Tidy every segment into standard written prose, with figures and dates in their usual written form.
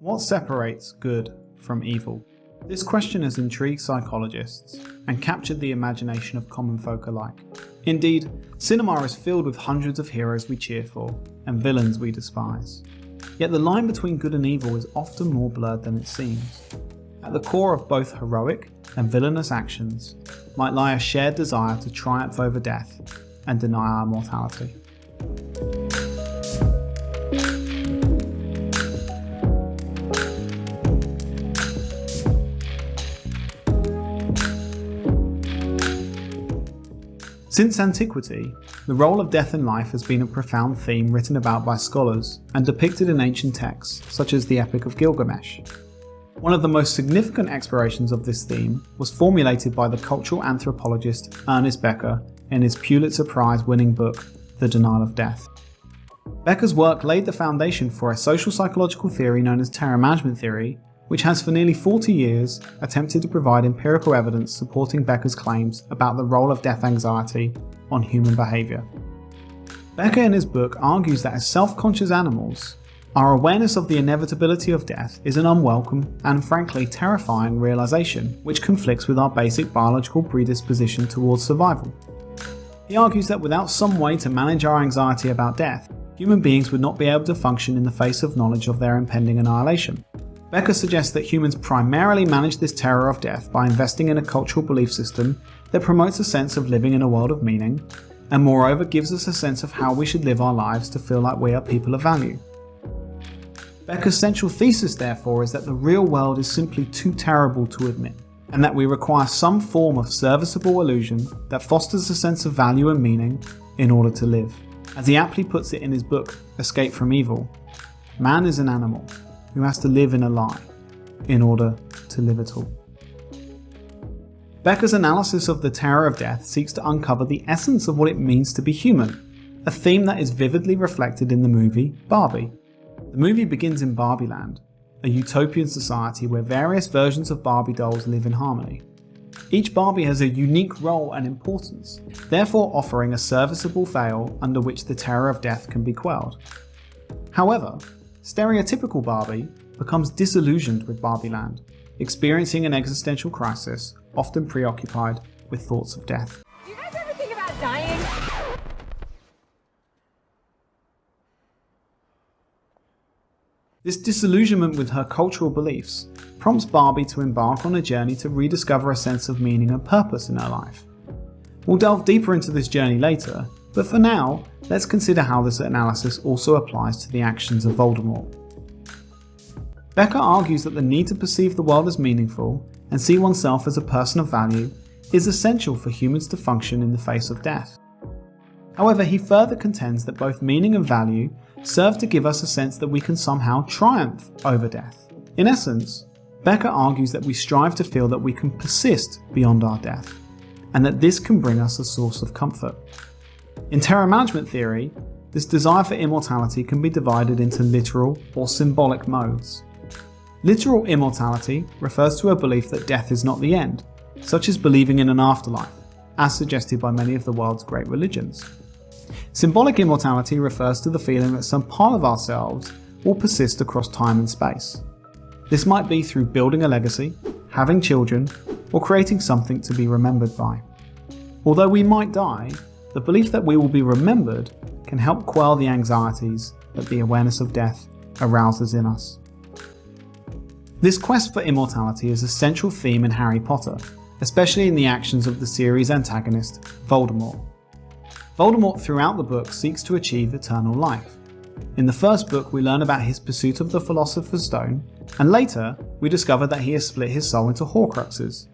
What separates good from evil? This question has intrigued psychologists and captured the imagination of common folk alike. Indeed, cinema is filled with hundreds of heroes we cheer for and villains we despise. Yet the line between good and evil is often more blurred than it seems. At the core of both heroic and villainous actions might lie a shared desire to triumph over death and deny our mortality. Since antiquity, the role of death in life has been a profound theme written about by scholars and depicted in ancient texts, such as the Epic of Gilgamesh. One of the most significant explorations of this theme was formulated by the cultural anthropologist Ernest Becker in his Pulitzer Prize-winning book, The Denial of Death. Becker's work laid the foundation for a social psychological theory known as terror management theory, which has for nearly 40 years attempted to provide empirical evidence supporting Becker's claims about the role of death anxiety on human behaviour. Becker in his book argues that as self-conscious animals, our awareness of the inevitability of death is an unwelcome and frankly terrifying realisation which conflicts with our basic biological predisposition towards survival. He argues that without some way to manage our anxiety about death, human beings would not be able to function in the face of knowledge of their impending annihilation. Becker suggests that humans primarily manage this terror of death by investing in a cultural belief system that promotes a sense of living in a world of meaning, and moreover gives us a sense of how we should live our lives to feel like we are people of value. Becker's central thesis, therefore, is that the real world is simply too terrible to admit, and that we require some form of serviceable illusion that fosters a sense of value and meaning in order to live. As he aptly puts it in his book, Escape from Evil, man is an animal who has to live in a lie in order to live at all. Becker's analysis of the terror of death seeks to uncover the essence of what it means to be human, a theme that is vividly reflected in the movie Barbie. The movie begins in Barbie Land, a utopian society where various versions of Barbie dolls live in harmony. Each Barbie has a unique role and importance, therefore offering a serviceable veil under which the terror of death can be quelled. However, stereotypical Barbie becomes disillusioned with Barbie Land, experiencing an existential crisis, often preoccupied with thoughts of death. Do you guys ever think about dying? This disillusionment with her cultural beliefs prompts Barbie to embark on a journey to rediscover a sense of meaning and purpose in her life. We'll delve deeper into this journey later, but for now, let's consider how this analysis also applies to the actions of Voldemort. Becker argues that the need to perceive the world as meaningful and see oneself as a person of value is essential for humans to function in the face of death. However, he further contends that both meaning and value serve to give us a sense that we can somehow triumph over death. In essence, Becker argues that we strive to feel that we can persist beyond our death, and that this can bring us a source of comfort. In terror management theory, this desire for immortality can be divided into literal or symbolic modes. Literal immortality refers to a belief that death is not the end, such as believing in an afterlife, as suggested by many of the world's great religions. Symbolic immortality refers to the feeling that some part of ourselves will persist across time and space. This might be through building a legacy, having children, or creating something to be remembered by. Although we might die, the belief that we will be remembered can help quell the anxieties that the awareness of death arouses in us. This quest for immortality is a central theme in Harry Potter, especially in the actions of the series' antagonist, Voldemort. Voldemort throughout the book seeks to achieve eternal life. In the first book we learn about his pursuit of the Philosopher's Stone, and later we discover that he has split his soul into Horcruxes,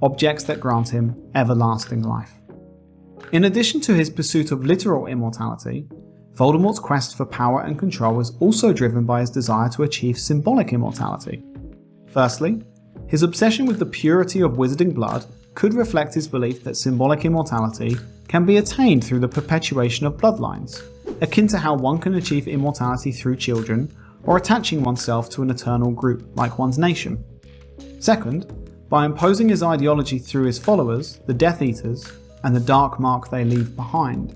objects that grant him everlasting life. In addition to his pursuit of literal immortality, Voldemort's quest for power and control is also driven by his desire to achieve symbolic immortality. Firstly, his obsession with the purity of wizarding blood could reflect his belief that symbolic immortality can be attained through the perpetuation of bloodlines, akin to how one can achieve immortality through children or attaching oneself to an eternal group like one's nation. Second, by imposing his ideology through his followers, the Death Eaters, and the dark mark they leave behind,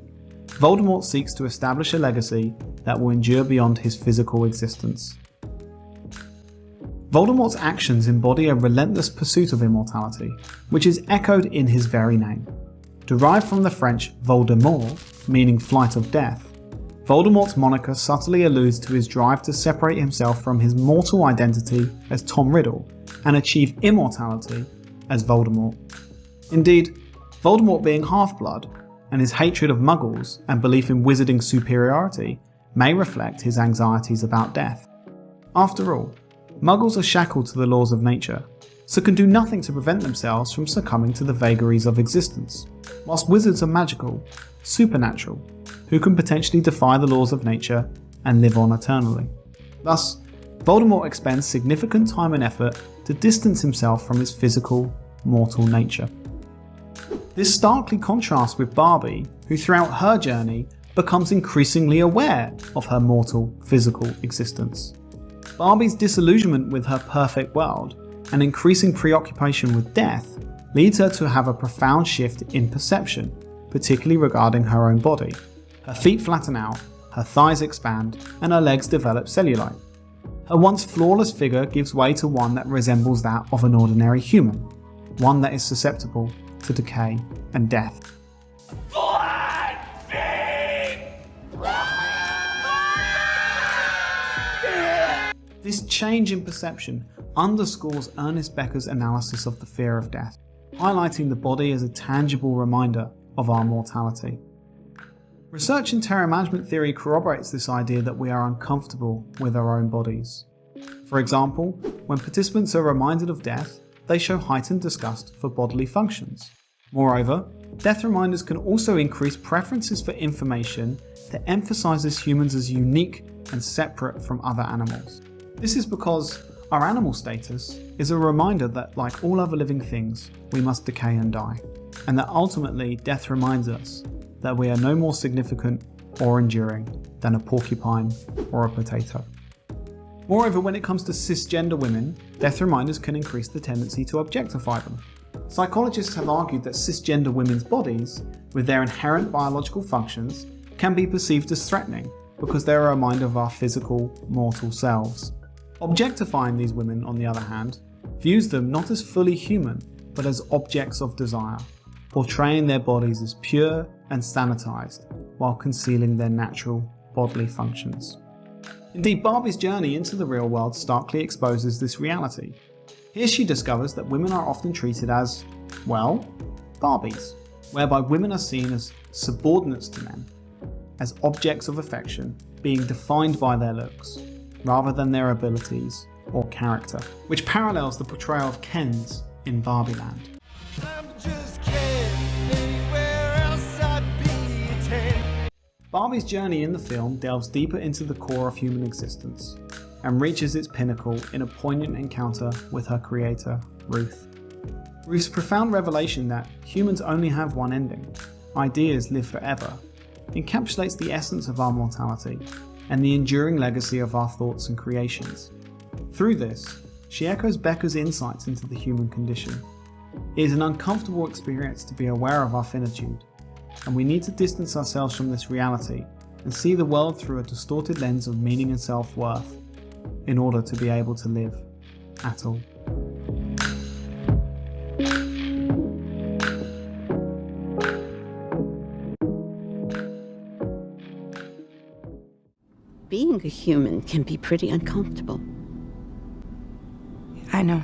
Voldemort seeks to establish a legacy that will endure beyond his physical existence. Voldemort's actions embody a relentless pursuit of immortality, which is echoed in his very name. Derived from the French Voldemort, meaning flight of death, Voldemort's moniker subtly alludes to his drive to separate himself from his mortal identity as Tom Riddle and achieve immortality as Voldemort. Indeed, Voldemort being half-blood and his hatred of muggles and belief in wizarding superiority may reflect his anxieties about death. After all, muggles are shackled to the laws of nature, so can do nothing to prevent themselves from succumbing to the vagaries of existence, whilst wizards are magical, supernatural, who can potentially defy the laws of nature and live on eternally. Thus, Voldemort expends significant time and effort to distance himself from his physical, mortal nature. This starkly contrasts with Barbie, who throughout her journey becomes increasingly aware of her mortal, physical existence. Barbie's disillusionment with her perfect world and increasing preoccupation with death leads her to have a profound shift in perception, particularly regarding her own body. Her feet flatten out, her thighs expand, and her legs develop cellulite. Her once flawless figure gives way to one that resembles that of an ordinary human, one that is susceptible to decay and death. This change in perception underscores Ernest Becker's analysis of the fear of death, highlighting the body as a tangible reminder of our mortality. Research in terror management theory corroborates this idea that we are uncomfortable with our own bodies. For example, when participants are reminded of death, they show heightened disgust for bodily functions. Moreover, death reminders can also increase preferences for information that emphasizes humans as unique and separate from other animals. This is because our animal status is a reminder that, like all other living things, we must decay and die, and that ultimately death reminds us that we are no more significant or enduring than a porcupine or a potato. Moreover, when it comes to cisgender women, death reminders can increase the tendency to objectify them. Psychologists have argued that cisgender women's bodies, with their inherent biological functions, can be perceived as threatening because they are a reminder of our physical, mortal selves. Objectifying these women, on the other hand, views them not as fully human, but as objects of desire, portraying their bodies as pure and sanitized, while concealing their natural bodily functions. Indeed, Barbie's journey into the real world starkly exposes this reality. Here she discovers that women are often treated as, well, Barbies, whereby women are seen as subordinates to men, as objects of affection, being defined by their looks, rather than their abilities or character, which parallels the portrayal of Kens in Barbie Land. Barbie's journey in the film delves deeper into the core of human existence and reaches its pinnacle in a poignant encounter with her creator, Ruth. Ruth's profound revelation that humans only have one ending, ideas live forever, encapsulates the essence of our mortality and the enduring legacy of our thoughts and creations. Through this, she echoes Becker's insights into the human condition. It is an uncomfortable experience to be aware of our finitude, and we need to distance ourselves from this reality and see the world through a distorted lens of meaning and self-worth in order to be able to live at all. Being a human can be pretty uncomfortable. I know.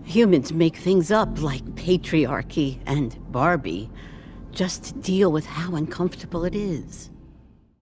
Humans make things up like patriarchy and Barbie just to deal with how uncomfortable it is.